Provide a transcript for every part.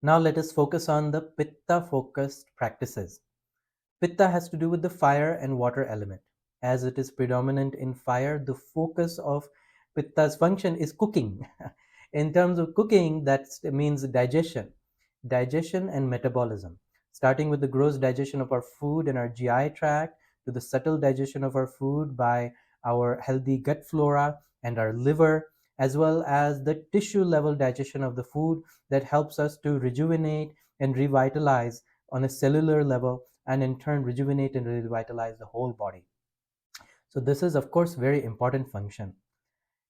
Now let us focus on the Pitta focused practices. Pitta has to do with the fire and water element. As it is predominant in fire, the focus of Pitta's function is cooking. In terms of cooking, that means digestion and metabolism, starting with the gross digestion of our food and our GI tract to the subtle digestion of our food by our healthy gut flora and our liver, as well as the tissue level digestion of the food that helps us to rejuvenate and revitalize on a cellular level, and in turn rejuvenate and revitalize the whole body. So this is of course very important function.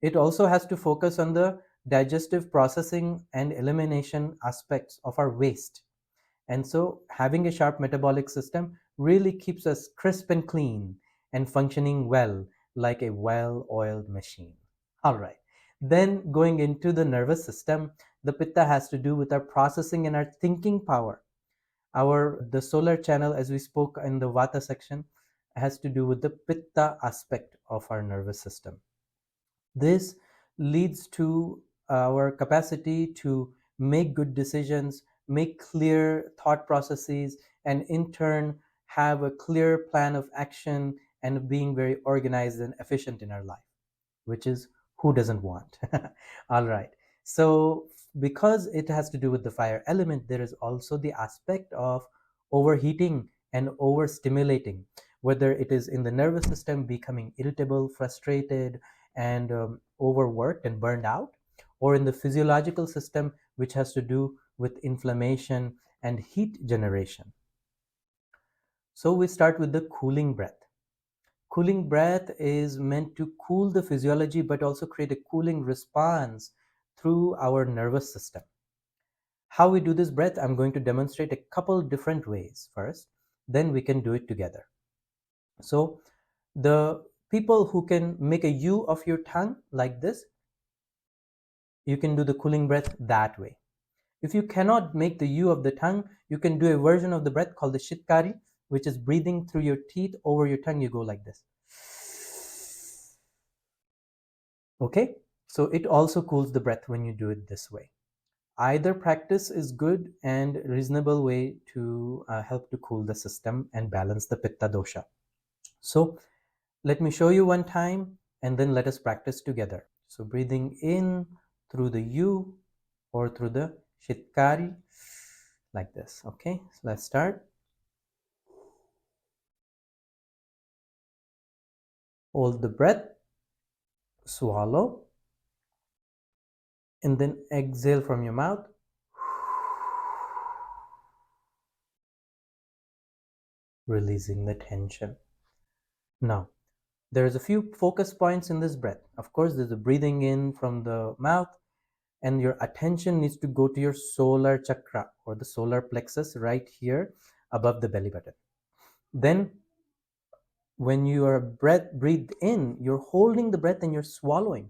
It also has to focus on the digestive processing and elimination aspects of our waste. And so having a sharp metabolic system really keeps us crisp and clean and functioning well, like a well-oiled machine. All right. Then going into the nervous system, the Pitta has to do with our processing and our thinking power. The solar channel, as we spoke in the Vata section, has to do with the Pitta aspect of our nervous system. This leads to our capacity to make good decisions, make clear thought processes, and in turn have a clear plan of action and being very organized and efficient in our life, which is who doesn't want? All right. So, because it has to do with the fire element, there is also the aspect of overheating and overstimulating, whether it is in the nervous system becoming irritable, frustrated, and overworked and burned out, or in the physiological system, which has to do with inflammation and heat generation. So, we start with the cooling breath. Cooling breath is meant to cool the physiology but also create a cooling response through our nervous system. How we do this breath, I'm going to demonstrate a couple different ways first, then we can do it together. So the people who can make a U of your tongue like this, you can do the cooling breath that way. If you cannot make the U of the tongue, you can do a version of the breath called the Sheetali, which is breathing through your teeth over your tongue. You go like this. Okay, so it also cools the breath when you do it this way. Either practice is good and reasonable way to help to cool the system and balance the Pitta dosha. So let me show you one time and then let us practice together. So breathing in through the U or through the Shitkari like this. Okay, so let's start. Hold the breath, swallow, and then exhale from your mouth. Releasing the tension. Now, there's a few focus points in this breath. Of course, there's a breathing in from the mouth, and your attention needs to go to your solar chakra or the solar plexus right here above the belly button. Then, when you are breathed in, you're holding the breath and you're swallowing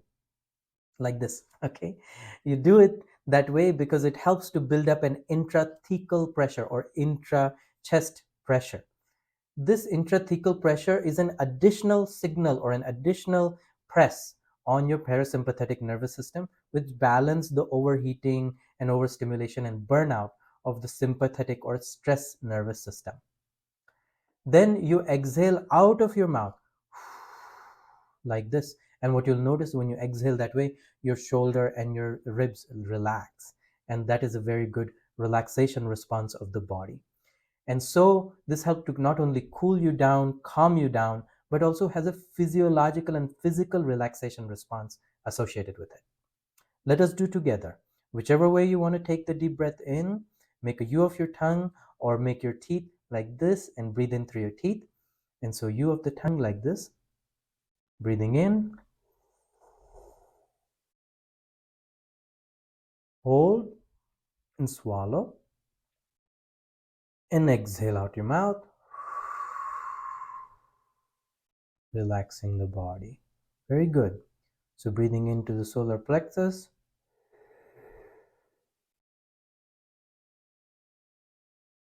like this. Okay, you do it that way because it helps to build up an intrathecal pressure or intra chest pressure. This intrathecal pressure is an additional signal or an additional press on your parasympathetic nervous system, which balance the overheating and overstimulation and burnout of the sympathetic or stress nervous system. Then you exhale out of your mouth like this. And what you'll notice when you exhale that way, your shoulder and your ribs relax. And that is a very good relaxation response of the body. And so this helps to not only cool you down, calm you down, but also has a physiological and physical relaxation response associated with it. Let us do together. Whichever way you want to take the deep breath in, make a U of your tongue or make your teeth like this and breathe in through your teeth. And so U of the tongue like this, breathing in, hold and swallow, and exhale out your mouth, relaxing the body. Very good. So breathing into the solar plexus,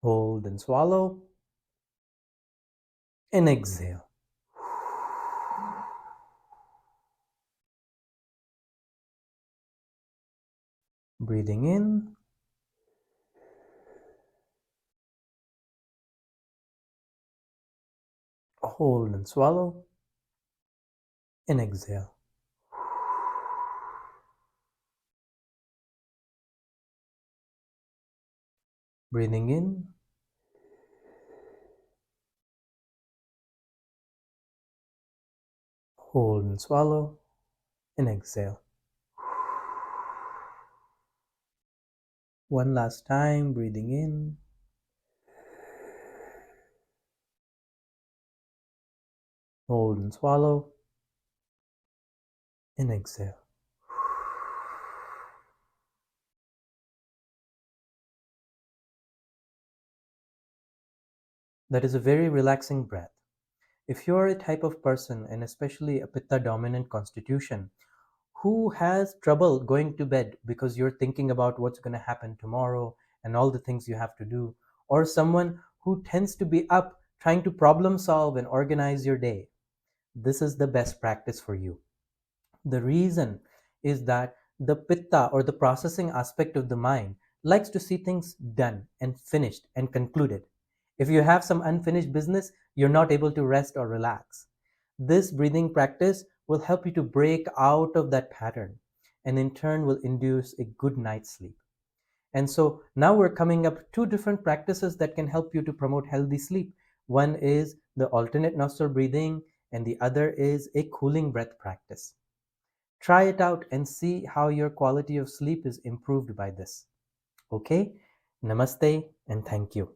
hold and swallow, and exhale. Breathing in, Hold and swallow, and exhale. Breathing in, hold and swallow, and exhale. One last time, breathing in, hold and swallow, and exhale. That is a very relaxing breath. If you're a type of person, and especially a Pitta dominant constitution, who has trouble going to bed because you're thinking about what's going to happen tomorrow and all the things you have to do, or someone who tends to be up trying to problem solve and organize your day, this is the best practice for you. The reason is that the pitta, or the processing aspect of the mind, likes to see things done and finished and concluded. If you have some unfinished business, you're not able to rest or relax. This breathing practice will help you to break out of that pattern, and in turn will induce a good night's sleep. And so now we're coming up two different practices that can help you to promote healthy sleep. One is the alternate nostril breathing, and the other is a cooling breath practice. Try it out and see how your quality of sleep is improved by this. Okay? Namaste and thank you.